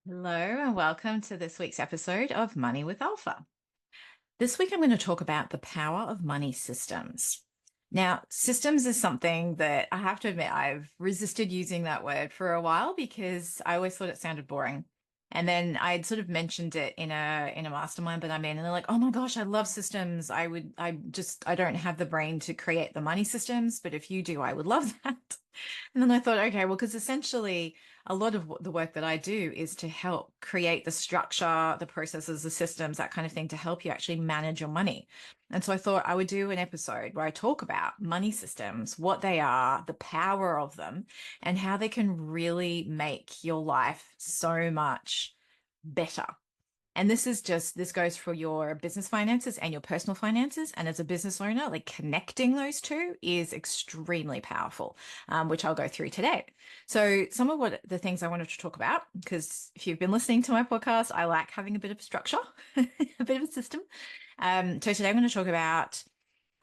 Hello and welcome to this week's episode of Money with Alpha. This week I'm going to talk about the power of money systems. Now, systems is something that I have to admit I've resisted using that word for a while because I always thought it sounded boring. And then I'd sort of mentioned it in a mastermind that I'm in, and they're like, "Oh my gosh, I love systems. I don't have the brain to create the money systems, but if you do, I would love that." And then I thought, okay, well, because essentially a lot of the work that I do is to help create the structure, the processes, the systems, that kind of thing to help you actually manage your money. And so I thought I would do an episode where I talk about money systems, what they are, the power of them, and how they can really make your life so much better. And this goes for your business finances and your personal finances. And as a business owner, like connecting those two is extremely powerful, which I'll go through today. So, some of what the things I wanted to talk about, because if you've been listening to my podcast, I like having a bit of structure, a bit of a system. So, today I'm going to talk about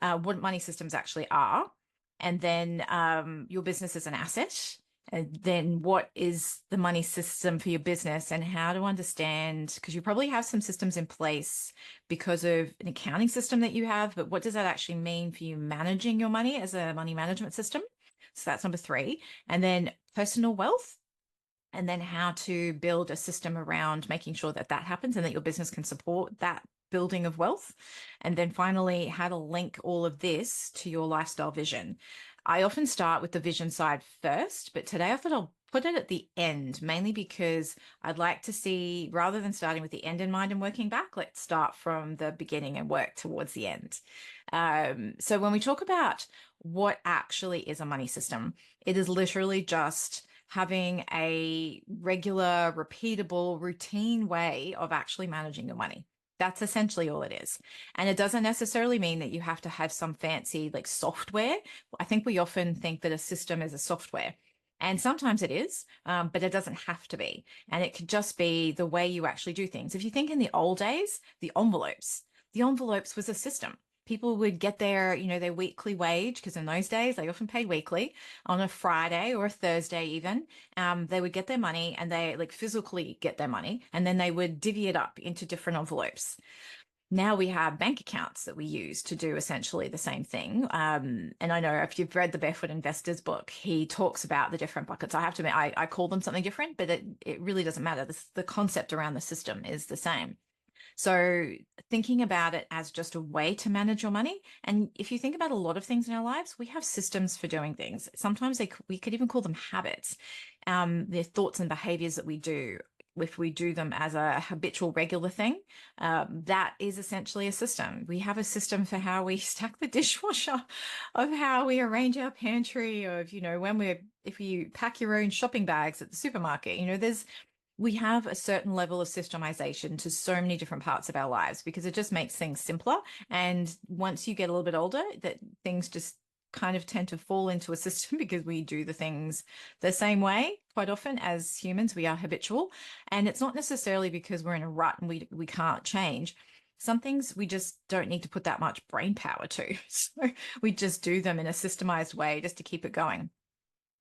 what money systems actually are, and then your business as an asset, and then what is the money system for your business and how to understand, because you probably have some systems in place because of an accounting system that you have, but what does that actually mean for you managing your money as a money management system? So that's number three. And then personal wealth, and then how to build a system around making sure that that happens and that your business can support that building of wealth. And then finally, how to link all of this to your lifestyle vision. I often start with the vision side first, but today I thought I'll put it at the end, mainly because I'd like to see, rather than starting with the end in mind and working back, let's start from the beginning and work towards the end. So when we talk about what actually is a money system, it is literally just having a regular, repeatable, routine way of actually managing your money. That's essentially all it is. And it doesn't necessarily mean that you have to have some fancy like software. I think we often think that a system is a software. And sometimes it is, but it doesn't have to be. And it could just be the way you actually do things. If you think in the old days, the envelopes was a system. People would get their weekly wage, because in those days they often paid weekly on a Friday or a Thursday even. They would get their money and they like physically get their money, and then they would divvy it up into different envelopes. Now we have bank accounts that we use to do essentially the same thing. And I know if you've read the Barefoot Investors book, he talks about the different buckets. I have to admit, I call them something different, but it really doesn't matter. The concept around the system is the same. So thinking about it as just a way to manage your money. And if you think about a lot of things in our lives, we have systems for doing things. Sometimes we could even call them habits. They're thoughts and behaviors that we do. If we do them as a habitual, regular thing, that is essentially a system. We have a system for how we stack the dishwasher, of how we arrange our pantry, of, if you pack your own shopping bags at the supermarket, we have a certain level of systemization to so many different parts of our lives because it just makes things simpler. And once you get a little bit older, that things just kind of tend to fall into a system because we do the things the same way quite often. As humans, we are habitual, and it's not necessarily because we're in a rut and we can't change. Some things we just don't need to put that much brain power to. So we just do them in a systemized way just to keep it going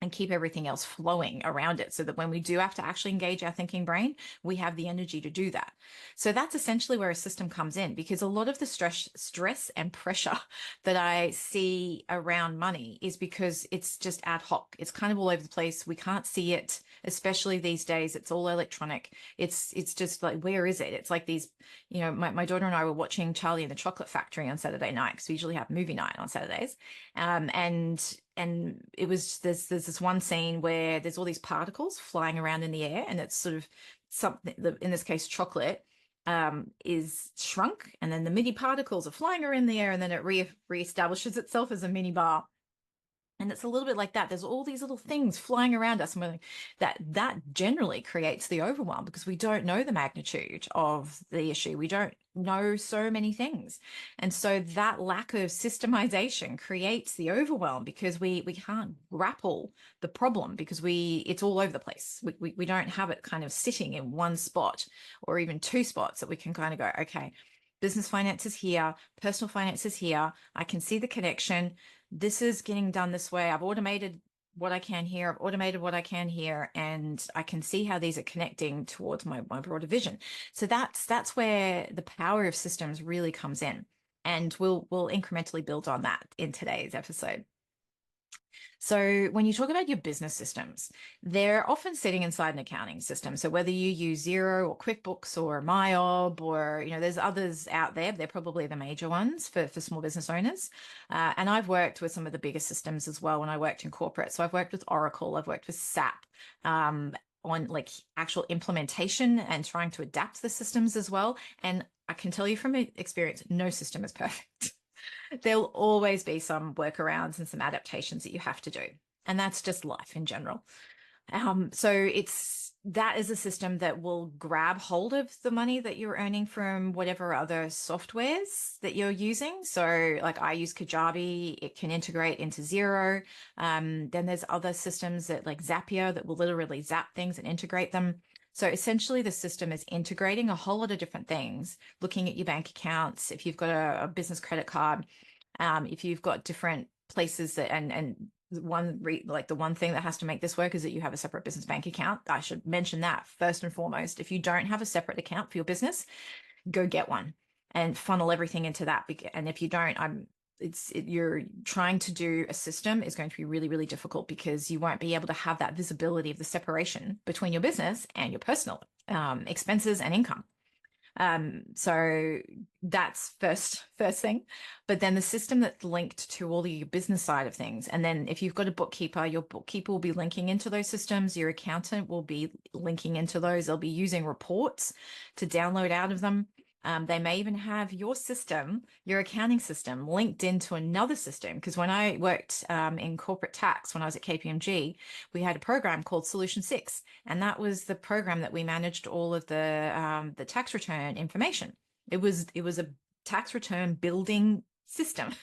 and keep everything else flowing around it so that when we do have to actually engage our thinking brain, we have the energy to do that. So that's essentially where a system comes in, because a lot of the stress and pressure that I see around money is because it's just ad hoc. It's kind of all over the place. We can't see it, especially these days. It's all electronic. It's just like, where is it? It's like these, my daughter and I were watching Charlie and the Chocolate Factory on Saturday night, because we usually have movie night on Saturdays. And it was there's this one scene where there's all these particles flying around in the air, and it's sort of something, in this case chocolate, is shrunk, and then the mini particles are flying around in the air, and then it reestablishes itself as a mini bar. And it's a little bit like that. There's all these little things flying around us, and that generally creates the overwhelm because we don't know the magnitude of the issue. We don't know so many things. And so that lack of systemization creates the overwhelm because we can't grapple the problem because it's all over the place. We don't have it kind of sitting in one spot or even two spots that we can kind of go, okay, business finances here, personal finances here. I can see the connection. This is getting done this way. I've automated what I can here. I've automated what I can here, and I can see how these are connecting towards my broader vision. So that's where the power of systems really comes in. And we'll incrementally build on that in today's episode. So when you talk about your business systems, they're often sitting inside an accounting system. So whether you use Xero or QuickBooks or MyOb or, there's others out there, they're probably the major ones for small business owners. And I've worked with some of the bigger systems as well when I worked in corporate. So I've worked with Oracle, I've worked with SAP, on like actual implementation and trying to adapt the systems as well. And I can tell you from experience, no system is perfect. There'll always be some workarounds and some adaptations that you have to do. And that's just life in general. So that is a system that will grab hold of the money that you're earning from whatever other softwares that you're using. So like I use Kajabi, it can integrate into Xero. Then there's other systems that like Zapier that will literally zap things and integrate them. So essentially the system is integrating a whole lot of different things, looking at your bank accounts, if you've got a business credit card, if you've got different places that, and the one thing that has to make this work is that you have a separate business bank account. I should mention that first and foremost. If you don't have a separate account for your business, go get one and funnel everything into that. And if you don't, you're trying to do a system is going to be really, really difficult because you won't be able to have that visibility of the separation between your business and your personal expenses and income. So that's first thing. But then the system that's linked to all of your business side of things. And then if you've got a bookkeeper, your bookkeeper will be linking into those systems. Your accountant will be linking into those. They'll be using reports to download out of them. They may even have your system, your accounting system, linked into another system. Because when I worked in corporate tax, when I was at KPMG, we had a program called Solution 6. And that was the program that we managed all of the tax return information. It was a tax return building system.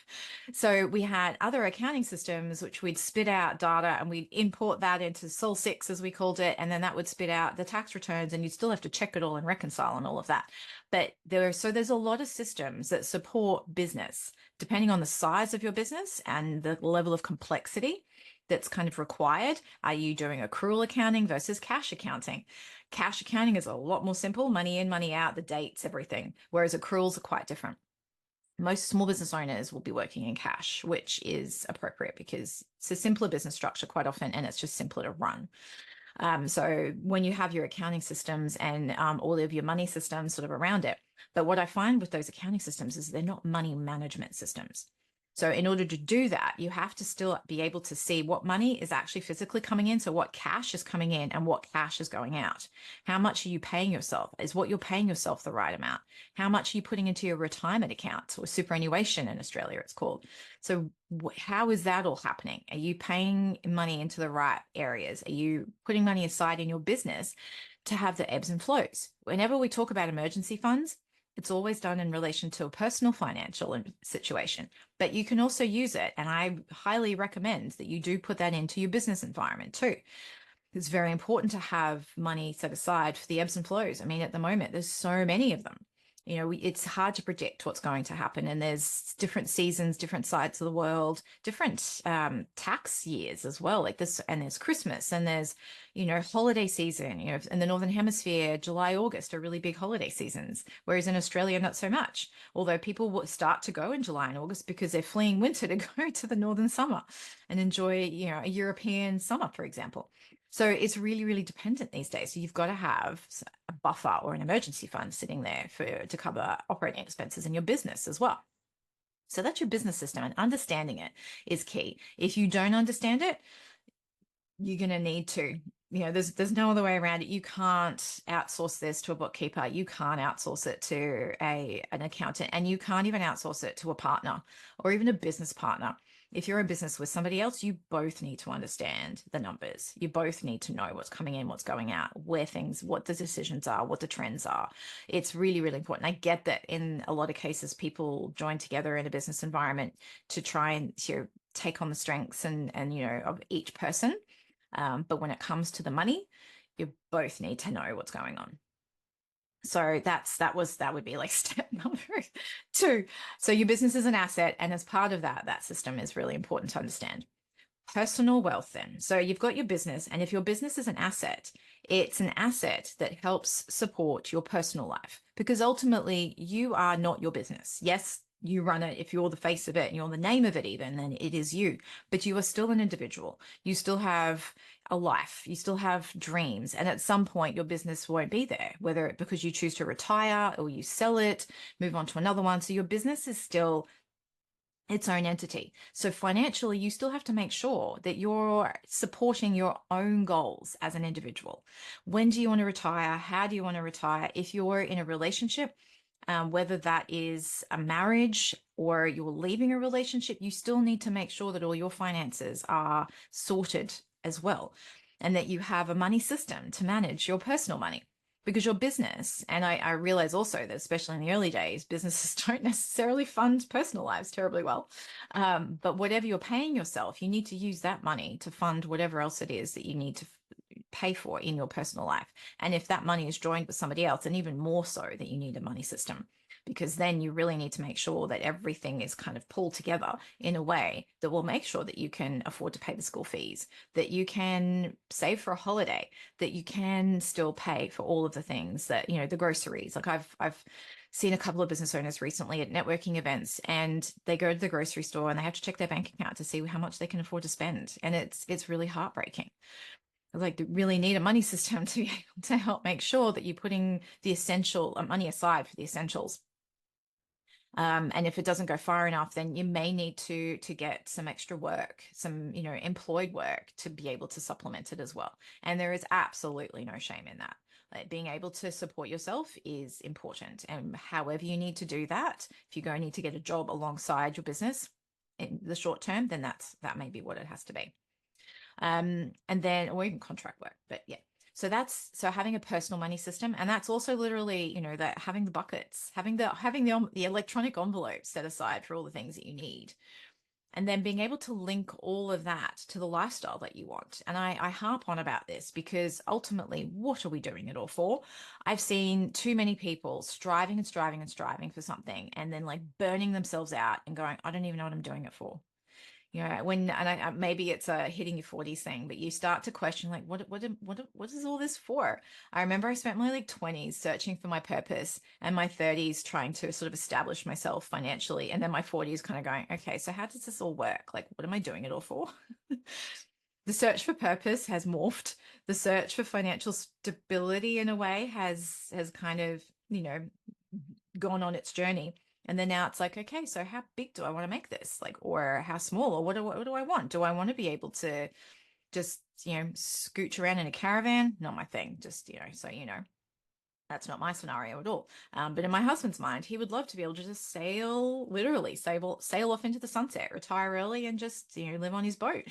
So we had other accounting systems which we'd spit out data and we'd import that into Sol 6 as we called it, and then that would spit out the tax returns and you'd still have to check it all and reconcile and all of that. But there's a lot of systems that support business depending on the size of your business and the level of complexity that's kind of required. Are you doing accrual accounting versus cash accounting? Cash accounting is a lot more simple, money in, money out, the dates, everything, whereas accruals are quite different. Most small business owners will be working in cash, which is appropriate because it's a simpler business structure quite often, and it's just simpler to run. So when you have your accounting systems and all of your money systems sort of around it, but what I find with those accounting systems is they're not money management systems. So in order to do that, you have to still be able to see what money is actually physically coming in. So what cash is coming in and what cash is going out. How much are you paying yourself? Is what you're paying yourself the right amount? How much are you putting into your retirement account or superannuation in Australia, it's called. So how is that all happening? Are you paying money into the right areas? Are you putting money aside in your business to have the ebbs and flows? Whenever we talk about emergency funds, it's always done in relation to a personal financial situation, but you can also use it. And I highly recommend that you do put that into your business environment too. It's very important to have money set aside for the ebbs and flows. I mean, at the moment, there's so many of them. It's hard to predict what's going to happen. And there's different seasons, different sides of the world, different tax years as well, like this. And there's Christmas and there's, holiday season, in the Northern Hemisphere, July, August are really big holiday seasons. Whereas in Australia, not so much. Although people will start to go in July and August because they're fleeing winter to go to the Northern summer and enjoy, a European summer, for example. So it's really, really dependent these days. So you've got to have a buffer or an emergency fund sitting there to cover operating expenses in your business as well. So that's your business system, and understanding it is key. If you don't understand it, you're going to need to. There's no other way around it. You can't outsource this to a bookkeeper. You can't outsource it to an accountant, and you can't even outsource it to a partner or even a business partner. If you're a business with somebody else, you both need to understand the numbers. You both need to know what's coming in, what's going out, what the decisions are, what the trends are. It's really, really important. I get that in a lot of cases, people join together in a business environment to try and take on the strengths and of each person. But when it comes to the money, you both need to know what's going on. So that would be like step number 2. So your business is an asset, and as part of that system is really important to understand. Personal wealth, then. So you've got your business, and if your business is an asset, it's an asset that helps support your personal life because ultimately you are not your business. Yes, you run it. If you're the face of it and you're the name of it, even, then it is you, but you are still an individual. You still have a life, you still have dreams. And at some point, your business won't be there, whether because you choose to retire or you sell it, move on to another one. So your business is still its own entity. So financially, you still have to make sure that you're supporting your own goals as an individual. When do you want to retire? How do you want to retire? If you're in a relationship, whether that is a marriage or you're leaving a relationship, you still need to make sure that all your finances are sorted as well, and that you have a money system to manage your personal money because your business, and I realize also that especially in the early days, businesses don't necessarily fund personal lives terribly well. But whatever you're paying yourself, you need to use that money to fund whatever else it is that you need to pay for in your personal life. And if that money is joined with somebody else, and even more so that you need a money system, because then you really need to make sure that everything is kind of pulled together in a way that will make sure that you can afford to pay the school fees, that you can save for a holiday, that you can still pay for all of the things that, the groceries. Like I've seen a couple of business owners recently at networking events, and they go to the grocery store and they have to check their bank account to see how much they can afford to spend. And it's really heartbreaking. Like, really need a money system to be able to help make sure that you're putting the essential money aside for the essentials. And if it doesn't go far enough, then you may need to get some extra work, some employed work to be able to supplement it as well. And there is absolutely no shame in that. Like, being able to support yourself is important, and however you need to do that, if you go need to get a job alongside your business in the short term, then that may be what it has to be. And then, or even contract work, but yeah. So having a personal money system, and that's also literally, that having the buckets, having the electronic envelope set aside for all the things that you need, and then being able to link all of that to the lifestyle that you want. And I harp on about this because ultimately, what are we doing it all for? I've seen too many people striving and striving and striving for something, and then like burning themselves out and going, I don't even know what I'm doing it for. Maybe it's a hitting your 40s thing, but you start to question, like, what is all this for? I remember I spent my like 20s searching for my purpose, and my 30s trying to sort of establish myself financially, and then my 40s kind of going, okay, so how does this all work? Like, what am I doing it all for? The search for purpose has morphed. The search for financial stability in a way has kind of, gone on its journey. And then now it's like, okay, so how big do I want to make this? Like, or how small, or what do I want? Do I want to be able to just, scooch around in a caravan? Not my thing. Just, that's not my scenario at all. But in my husband's mind, he would love to be able to just literally sail off into the sunset, retire early, and just, live on his boat.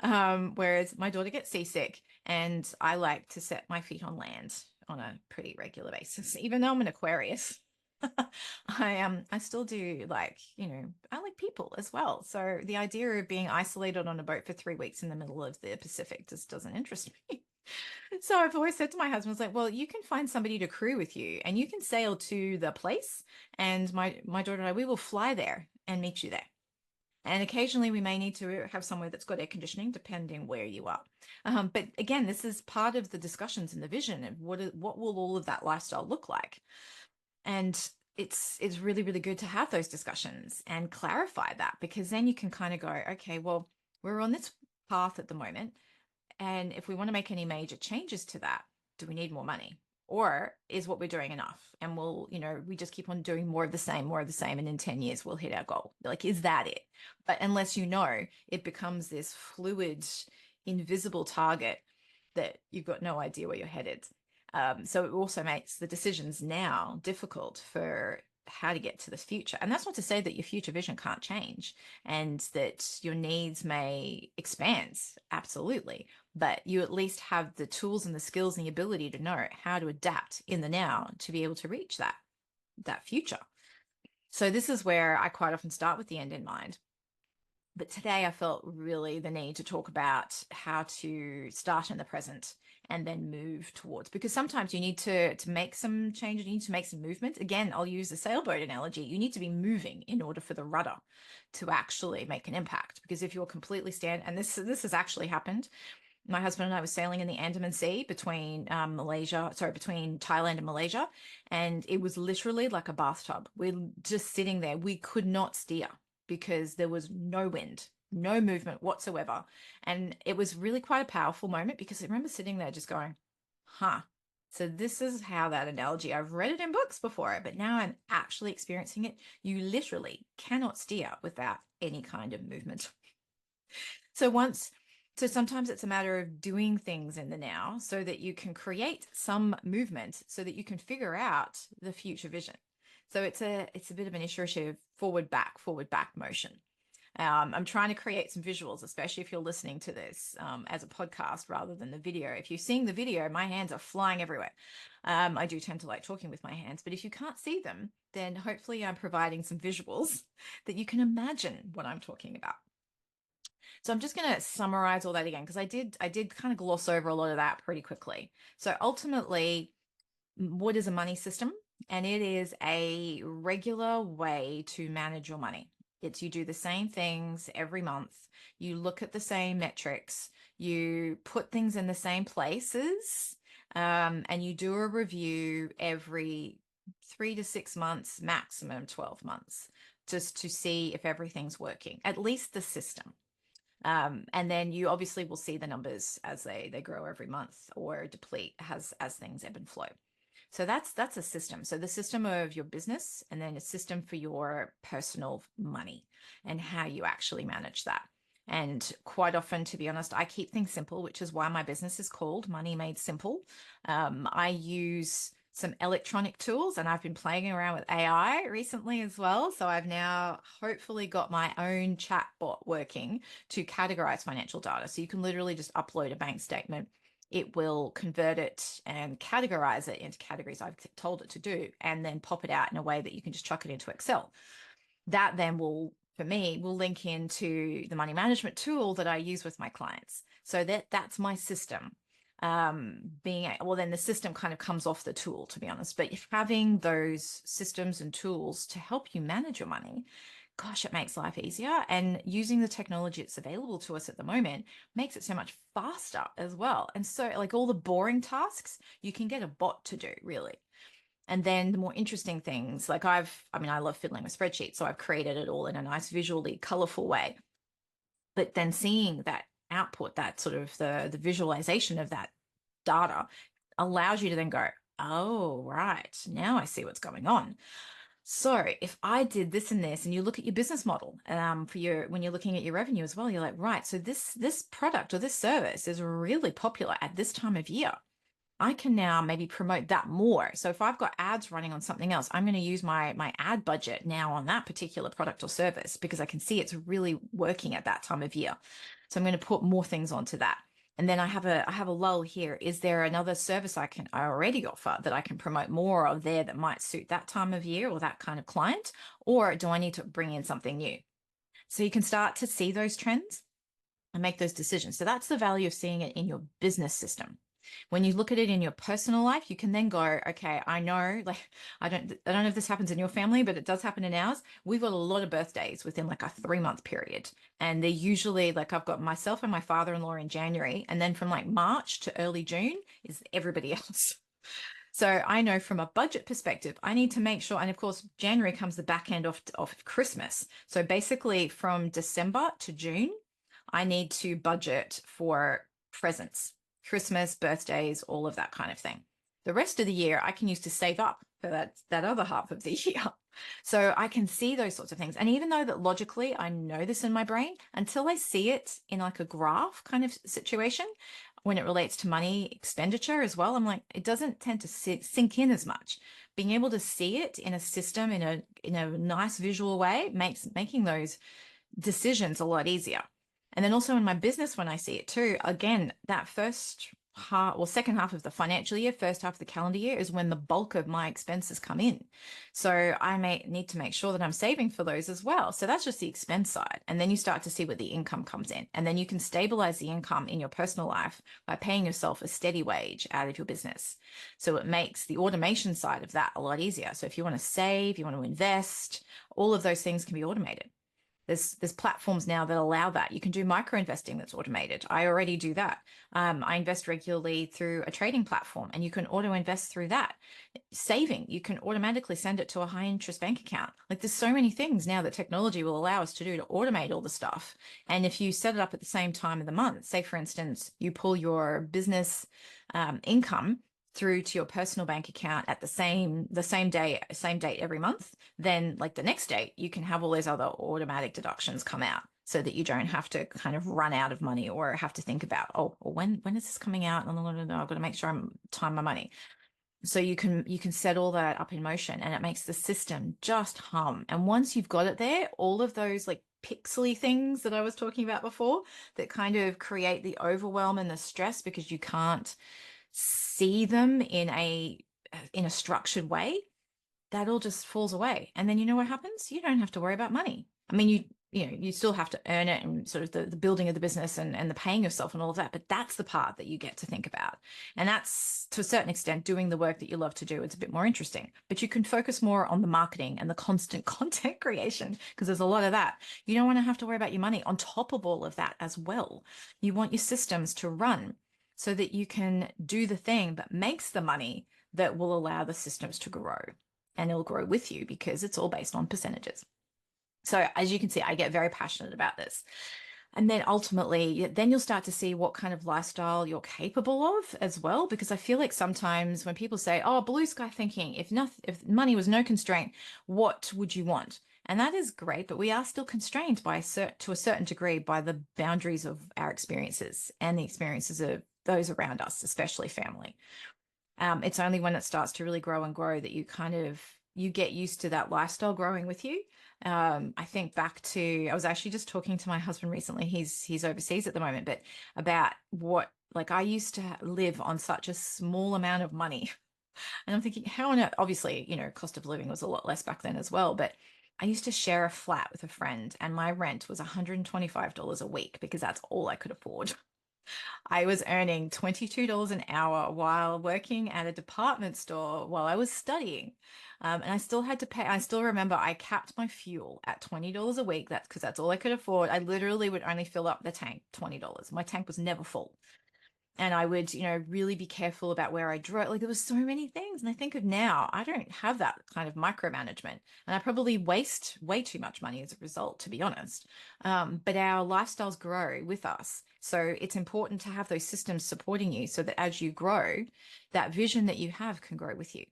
Whereas my daughter gets seasick, and I like to set my feet on land on a pretty regular basis, even though I'm an Aquarius. I still do like, I like people as well. So the idea of being isolated on a boat for 3 weeks in the middle of the Pacific just doesn't interest me. So I've always said to my husband, I was like, well, you can find somebody to crew with you, and you can sail to the place, and my daughter and I, we will fly there and meet you there. And occasionally we may need to have somewhere that's got air conditioning, depending where you are. But again, this is part of the discussions and the vision of what will all of that lifestyle look like. And it's really, really good to have those discussions and clarify that, because then you can kind of go, okay, well, we're on this path at the moment. And if we want to make any major changes to that, do we need more money? Or is what we're doing enough? And we just keep on doing more of the same, and in 10 years we'll hit our goal. Like, is that it? But unless it becomes this fluid, invisible target that you've got no idea where you're headed. So it also makes the decisions now difficult for how to get to the future. And that's not to say that your future vision can't change and that your needs may expand. Absolutely. But you at least have the tools and the skills and the ability to know how to adapt in the now to be able to reach that future. So this is where I quite often start with the end in mind. But today I felt really the need to talk about how to start in the present and then move towards, because sometimes you need to make some changes, you need to make some movement. Again, I'll use the sailboat analogy. You need to be moving in order for the rudder to actually make an impact. Because if you're completely and this has actually happened. My husband and I were sailing in the Andaman Sea between between Thailand and Malaysia, and it was literally like a bathtub. We're just sitting there. We could not steer because there was no wind, no movement whatsoever. And it was really quite a powerful moment because I remember sitting there just going, huh. So this is how that analogy, I've read it in books before, but now I'm actually experiencing it. You literally cannot steer without any kind of movement. So sometimes it's a matter of doing things in the now so that you can create some movement so that you can figure out the future vision. So it's a bit of an iterative forward back motion. I'm trying to create some visuals, especially if you're listening to this as a podcast rather than the video. If you're seeing the video, my hands are flying everywhere. I do tend to like talking with my hands, but if you can't see them, then hopefully I'm providing some visuals that you can imagine what I'm talking about. So I'm just going to summarize all that again, because I did kind of gloss over a lot of that pretty quickly. So ultimately, what is a money system? And it is a regular way to manage your money. It's you do the same things every month. You look at the same metrics. You put things in the same places, and you do a review every 3 to 6 months, maximum 12 months, just to see if everything's working, at least the system. And then you obviously will see the numbers as they grow every month or deplete as things ebb and flow. So that's a system. So the system of your business, and then a system for your personal money and how you actually manage that. And quite often, to be honest, I keep things simple, which is why my business is called Money Made Simple. I use some electronic tools, and I've been playing around with AI recently as well. So I've now hopefully got my own chat bot working to categorize financial data. So you can literally just upload a bank statement. It will convert it and categorize it into categories I've told it to do, and then pop it out in a way that you can just chuck it into Excel. That then will link into the money management tool that I use with my clients. So that's my system. Then the system kind of comes off the tool, to be honest. But if having those systems and tools to help you manage your money, gosh, it makes life easier. And using the technology that's available to us at the moment makes it so much faster as well. And so, like, all the boring tasks, you can get a bot to do, really. And then the more interesting things, like I love fiddling with spreadsheets, so I've created it all in a nice, visually colorful way. But then seeing that output, that sort of the visualization of that data, allows you to then go, oh, right, now I see what's going on. So if I did this and this, and you look at your business model when you're looking at your revenue as well, you're like, right, so this product or this service is really popular at this time of year. I can now maybe promote that more. So if I've got ads running on something else, I'm going to use my ad budget now on that particular product or service because I can see it's really working at that time of year. So I'm going to put more things onto that. And then I have a lull here. Is there another service I already offer that I can promote more of there that might suit that time of year or that kind of client? Or do I need to bring in something new? So you can start to see those trends and make those decisions. So that's the value of seeing it in your business system. When you look at it in your personal life, you can then go, okay, I know, like, I don't know if this happens in your family, but it does happen in ours. We've got a lot of birthdays within like a 3-month period. And they're usually like, I've got myself and my father-in-law in January. And then from like March to early June is everybody else. So I know from a budget perspective, I need to make sure, and of course, January comes the back end of Christmas. So basically from December to June, I need to budget for presents. Christmas, birthdays, all of that kind of thing. The rest of the year, I can use to save up for that other half of the year. So I can see those sorts of things. And even though that logically I know this in my brain, until I see it in like a graph kind of situation, when it relates to money expenditure as well, I'm like, it doesn't tend to sink in as much. Being able to see it in a system, in a nice visual way, makes making those decisions a lot easier. And then also in my business, when I see it too, again, that first second half of the financial year, first half of the calendar year is when the bulk of my expenses come in. So I may need to make sure that I'm saving for those as well. So that's just the expense side. And then you start to see where the income comes in. And then you can stabilize the income in your personal life by paying yourself a steady wage out of your business. So it makes the automation side of that a lot easier. So if you want to save, you want to invest, all of those things can be automated. There's platforms now that allow that. You can do micro investing that's automated. I already do that. I invest regularly through a trading platform, and you can auto invest through that. Saving, you can automatically send it to a high interest bank account. Like there's so many things now that technology will allow us to do to automate all the stuff. And if you set it up at the same time of the month, say for instance, you pull your business income through to your personal bank account at the same date every month, then like the next date you can have all those other automatic deductions come out so that you don't have to kind of run out of money or have to think about, oh, when is this coming out? And I've got to make sure I'm time my money. So you can set all that up in motion, and it makes the system just hum. And once you've got it there, all of those like pixely things that I was talking about before that kind of create the overwhelm and the stress because you can't see them in a structured way, that all just falls away. And then you know what happens? You don't have to worry about money. I mean, you still have to earn it and sort of the building of the business and the paying yourself and all of that, but that's the part that you get to think about. And that's to a certain extent doing the work that you love to do. It's a bit more interesting, but you can focus more on the marketing and the constant content creation because there's a lot of that. You don't want to have to worry about your money on top of all of that as well. You want your systems to run so that you can do the thing that makes the money that will allow the systems to grow. And it'll grow with you because it's all based on percentages. So as you can see, I get very passionate about this. And then ultimately, then you'll start to see what kind of lifestyle you're capable of as well. Because I feel like sometimes when people say, oh, blue sky thinking, if money was no constraint, what would you want? And that is great, but we are still constrained to a certain degree by the boundaries of our experiences and the experiences of those around us, especially family. It's only when it starts to really grow and grow that you get used to that lifestyle growing with you. I think back to, I was actually just talking to my husband recently. He's overseas at the moment, but about what, like I used to live on such a small amount of money. And I'm thinking, how on earth, obviously, cost of living was a lot less back then as well, but I used to share a flat with a friend and my rent was $125 a week because that's all I could afford. I was earning $22 an hour while working at a department store while I was studying. And I still had to pay. I still remember I capped my fuel at $20 a week. That's because that's all I could afford. I literally would only fill up the tank $20. My tank was never full. And I would, really be careful about where I drove. Like there was so many things. And I think of now, I don't have that kind of micromanagement. And I probably waste way too much money as a result, to be honest. But our lifestyles grow with us. So it's important to have those systems supporting you so that as you grow, that vision that you have can grow with you.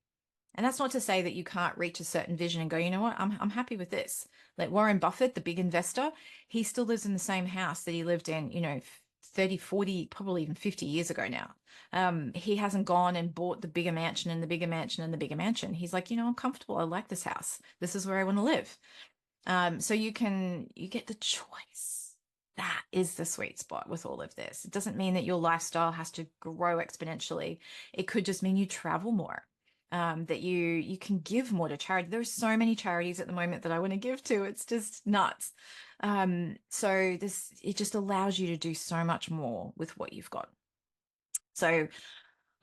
And that's not to say that you can't reach a certain vision and go, you know what, I'm happy with this. Like Warren Buffett, the big investor, he still lives in the same house that he lived in, 30, 40, probably even 50 years ago now. He hasn't gone and bought the bigger mansion and the bigger mansion and the bigger mansion. He's like, I'm comfortable. I like this house. This is where I want to live. So you get the choice. That is the sweet spot with all of this. It doesn't mean that your lifestyle has to grow exponentially. It could just mean you travel more. That you can give more to charity. There are so many charities at the moment that I want to give to. It's just nuts. So it just allows you to do so much more with what you've got. So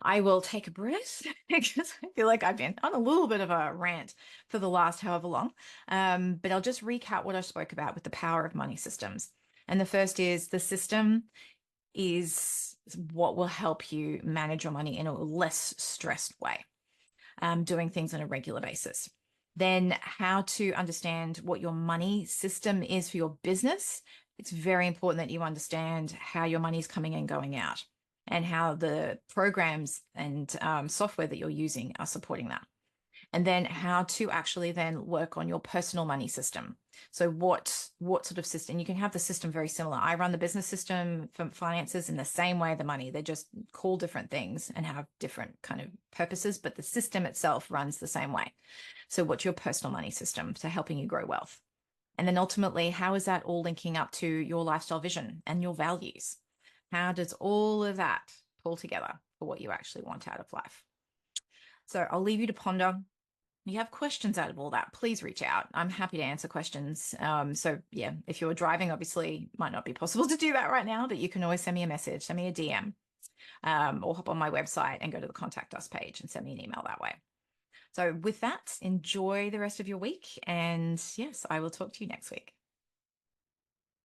I will take a breath because I feel like I've been on a little bit of a rant for the last however long. But I'll just recap what I spoke about with the power of money systems. And the first is the system is what will help you manage your money in a less stressed way. Doing things on a regular basis. Then how to understand what your money system is for your business. It's very important that you understand how your money is coming and going out and how the programs and software that you're using are supporting that. And then how to actually then work on your personal money system. So what sort of system? You can have the system very similar. I run the business system for finances in the same way the money. They're just called different things and have different kind of purposes, but the system itself runs the same way. So what's your personal money system to helping you grow wealth? And then ultimately, how is that all linking up to your lifestyle vision and your values? How does all of that pull together for what you actually want out of life. So I'll leave you to ponder. If you have questions out of all that, please reach out. I'm happy to answer questions. So yeah, if you're driving, obviously might not be possible to do that right now, but you can always send me a message, send me a DM, or hop on my website and go to the contact us page and send me an email that way. So with that, enjoy the rest of your week. And yes, I will talk to you next week.